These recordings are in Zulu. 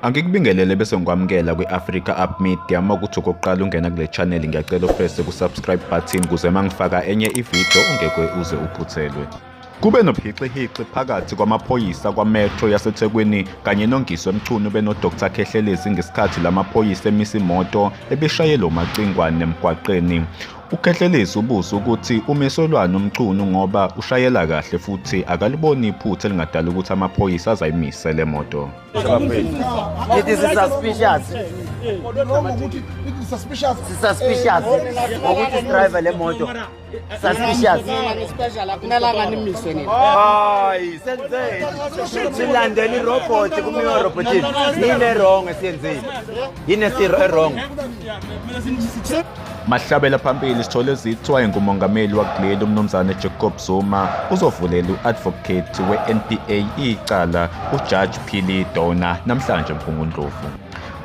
Angikubingelele bese ngikwamukela kwi-Africa Up Media. Makuthi okokuqala ungena kule channel ngiyacela upress ku-subscribe button ukuze mangifaka enye ivideo ungeke uze uphuthelwe. Kube nophixi-hixi phakathi kwamaphoyisa kwametro yaseThekwini kanye noNgizwe Mchunu beno-Dr Khehlelezi ngesikhathi lamaphoyisa emisa imoto ebeshayela umacingwane emgwaqeni. uKhehlelezi ubuza ukuthi umesolwana uMchunu ngoba ushayela kahle futhi akaliboni iphutha elingadala ukuthi amaphoyisa azayimise le moto. It is suspicious. Suspicious. Ukuthi driver le moto. Suspicious. Hayi, senzeni. Silandela irobot kumiwa robotini. Yini wrong esiyenzile? Yini wrong? Mahlabela phambili sithole zithwa ngumongameli wakuleli umnumzane Jacob Zuma uzovulela uadvocate we-NPA icala uJudge Phili Dona namhlanje mphungundlovu.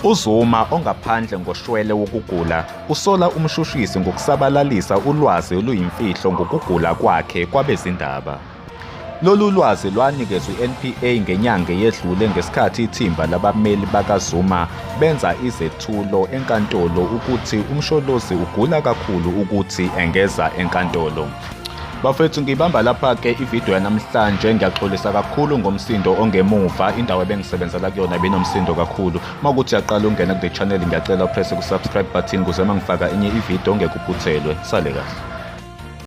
uZuma ongaphandle ngoshwele wokugula usola umshushisi ngokusabalalisa ulwazi oluyimfihlo ngokugula kwakhe kwabezindaba. Lolu lwazi lwanikezwe iNPA ngenyanga yedlule ngesikhathi ithimba labameli bakaZuma benza izethulo enkantolo ukuthi umsholozi ugula kakhulu ukuthi engeza enkantolo. Bafethu ngibamba lapha ke ivideo yanamhlanje ngiyaxolisa kakhulu ngomsindo ongemuva indawo ebengisebenzela kuyona benomsindo kakhulu. Makuthi yaqala ungena kule channel ngiyacela upress ku subscribe button ukuze mangifaka enye ivideo ungeke uphuthelwe. Sale kahle.